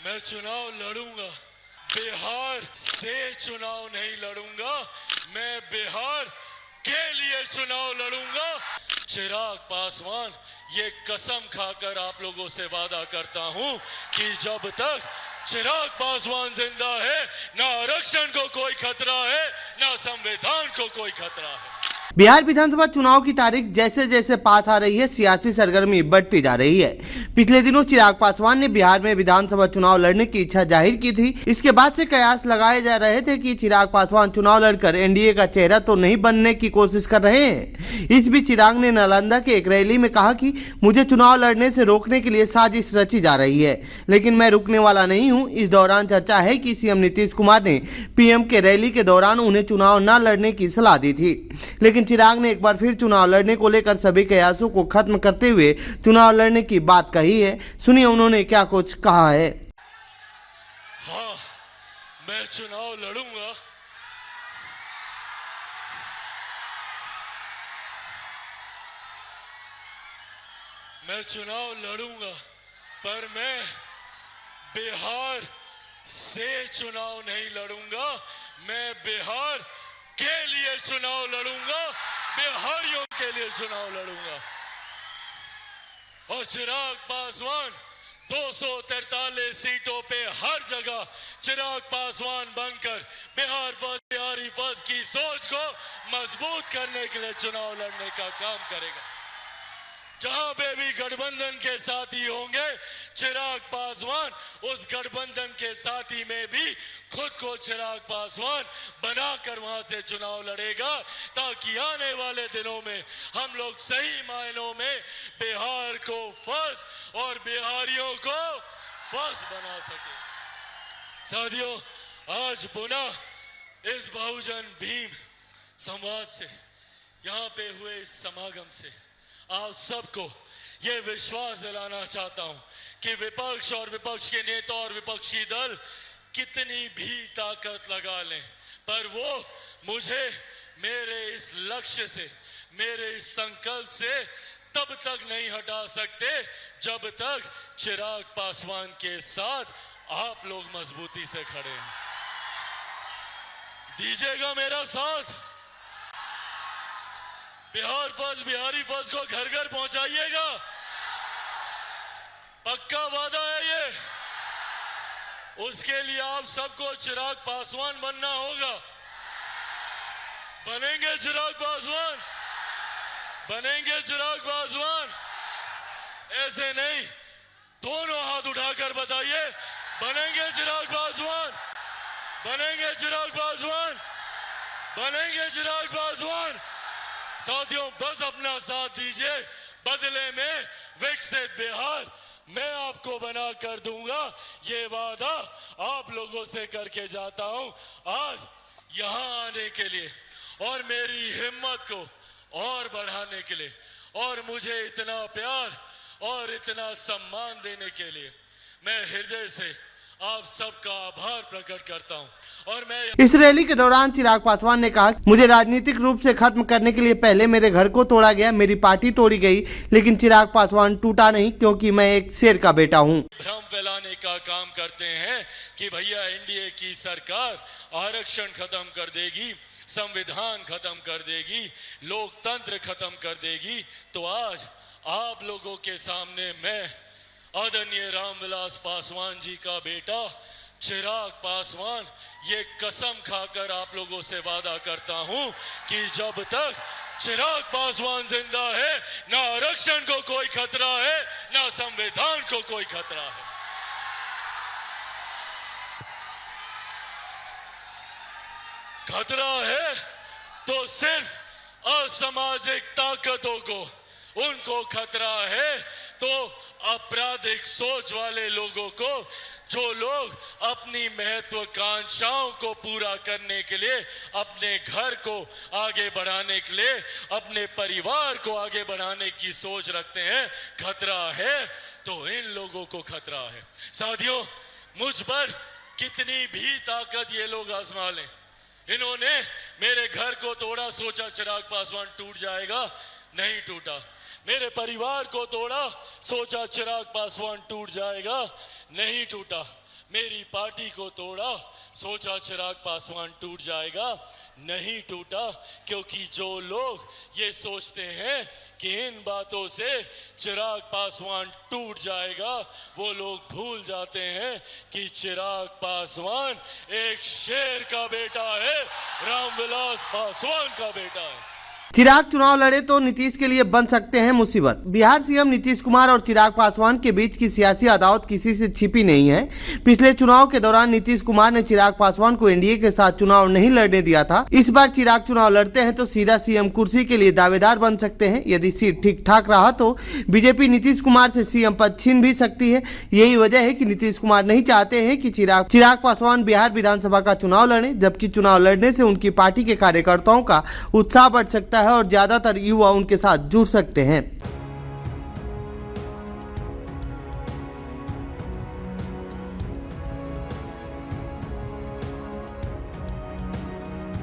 मैं चुनाव लड़ूंगा, बिहार से चुनाव नहीं लड़ूंगा, मैं बिहार के लिए चुनाव लड़ूंगा। चिराग पासवान, ये कसम खाकर आप लोगों से वादा करता हूं कि जब तक चिराग पासवान जिंदा है, ना आरक्षण को कोई खतरा है, ना संविधान को कोई खतरा है। बिहार विधानसभा चुनाव की तारीख जैसे जैसे पास आ रही है, सियासी सरगर्मी बढ़ती जा रही है। पिछले दिनों चिराग पासवान ने बिहार में विधानसभा चुनाव लड़ने की इच्छा जाहिर की थी। इसके बाद से कयास लगाए जा रहे थे कि चिराग पासवान चुनाव लड़कर एनडीए का चेहरा तो नहीं बनने की कोशिश कर रहे हैं। इस बीच चिराग ने नालंदा के एक रैली में कहा कि मुझे चुनाव लड़ने से रोकने के लिए साजिश रची जा रही है, लेकिन मैं रुकने वाला नहीं हूँ। इस दौरान चर्चा है कि सीएम नीतीश कुमार ने पीएम के रैली के दौरान उन्हें चुनाव न लड़ने की सलाह दी थी, लेकिन चिराग ने एक बार फिर चुनाव लड़ने को लेकर सभी कयासों को खत्म करते हुए चुनाव लड़ने की बात कही है। सुनिए उन्होंने क्या कुछ कहा है। हाँ, मैं चुनाव लड़ूंगा, मैं चुनाव लड़ूंगा, पर मैं बिहार से चुनाव नहीं लड़ूंगा, मैं बिहार के लिए चुनाव लड़ूंगा, बिहारियों के लिए चुनाव लड़ूंगा। और चिराग पासवान 243 सीटों पे हर जगह चिराग पासवान बनकर बिहार फर्स्ट, बिहारी फर्स्ट की सोच को मजबूत करने के लिए चुनाव लड़ने का काम करेगा। जहां पे भी गठबंधन के साथी होंगे, चिराग पासवान उस गठबंधन के साथी में भी खुद को चिराग पासवान बनाकर वहां से चुनाव लड़ेगा, ताकि आने वाले दिनों में हम लोग सही मायनों में बिहार को फर्स्ट और बिहारियों को फर्स्ट बना सके। साथियों, आज पुनः इस बहुजन भीम संवाद से, यहाँ पे हुए इस समागम से आप सबको ये विश्वास दिलाना चाहता हूं कि विपक्ष और विपक्ष के नेता और विपक्षी दल कितनी भी ताकत लगा लें, पर वो मुझे मेरे इस लक्ष्य से, मेरे इस संकल्प से तब तक नहीं हटा सकते जब तक चिराग पासवान के साथ आप लोग मजबूती से खड़े हैं। दीजिएगा मेरा साथ। बिहार फर्स्ट, बिहारी फर्स्ट को घर घर पहुंचाइएगा, पक्का वादा है ये। उसके लिए आप सबको चिराग पासवान बनना होगा। बनेंगे चिराग पासवान, बनेंगे चिराग पासवान। ऐसे नहीं, दोनों हाथ उठाकर बताइए, बनेंगे चिराग पासवान, बनेंगे चिराग पासवान, बनेंगे चिराग पासवान। साथियों, बस अपना साथ दीजिए, बदले में विकसित बिहार मैं आपको बना कर दूंगा, ये वादा आप लोगों से करके जाता हूं। आज यहां आने के लिए और मेरी हिम्मत को और बढ़ाने के लिए और मुझे इतना प्यार और इतना सम्मान देने के लिए मैं हृदय से आप सबका आभार प्रकट करता हूं। और मैं इस रैली के दौरान चिराग पासवान ने कहा, मुझे राजनीतिक रूप से खत्म करने के लिए पहले मेरे घर को तोड़ा गया, मेरी पार्टी तोड़ी गई, लेकिन चिराग पासवान टूटा नहीं, क्योंकि मैं एक शेर का बेटा हूं। भ्रम फैलाने का काम करते हैं कि भैया एनडीए की सरकार आरक्षण खत्म कर देगी, संविधान खत्म कर देगी, लोकतंत्र खत्म कर देगी। तो आज आप लोगों के सामने मैं आदरणीय रामविलास पासवान जी का बेटा चिराग पासवान ये कसम खाकर आप लोगों से वादा करता हूं कि जब तक चिराग पासवान जिंदा है, ना आरक्षण को कोई खतरा है, ना संविधान को कोई खतरा है। खतरा है तो सिर्फ असामाजिक ताकतों को, उनको खतरा है तो आपराधिक सोच वाले लोगों को, जो लोग अपनी महत्वाकांक्षाओं को पूरा करने के लिए, अपने घर को आगे बढ़ाने के लिए, अपने परिवार को आगे बढ़ाने की सोच रखते हैं। खतरा है तो इन लोगों को खतरा है। साथियों, मुझ पर कितनी भी ताकत ये लोग आजमा लें, इन्होंने मेरे घर को तोड़ा, सोचा चिराग पासवान टूट जाएगा, नहीं टूटा। मेरे परिवार को तोड़ा, सोचा चिराग पासवान टूट जाएगा, नहीं टूटा। मेरी पार्टी को तोड़ा, सोचा चिराग पासवान टूट जाएगा, नहीं टूटा। क्योंकि जो लोग ये सोचते हैं कि इन बातों से चिराग पासवान टूट जाएगा, वो लोग भूल जाते हैं कि चिराग पासवान एक शेर का बेटा है, रामविलास पासवान का बेटा है। चिराग चुनाव लड़े तो नीतीश के लिए बन सकते हैं मुसीबत। बिहार सीएम नीतीश कुमार और चिराग पासवान के बीच की सियासी अदावत किसी से छिपी नहीं है। पिछले चुनाव के दौरान नीतीश कुमार ने चिराग पासवान को एनडीए के साथ चुनाव नहीं लड़ने दिया था। इस बार चिराग चुनाव लड़ते हैं तो सीधा सीएम कुर्सी के लिए दावेदार बन सकते हैं। यदि सीट ठीक ठाक रहा तो बीजेपी नीतीश कुमार से सीएम पद छीन भी सकती है। यही वजह है कि नीतीश कुमार नहीं चाहते हैं कि चिराग पासवान बिहार विधानसभा का चुनाव लड़े, जबकि चुनाव लड़ने से उनकी पार्टी के कार्यकर्ताओं का उत्साह बढ़ सकता है और ज्यादातर युवा उनके साथ जुड़ सकते हैं।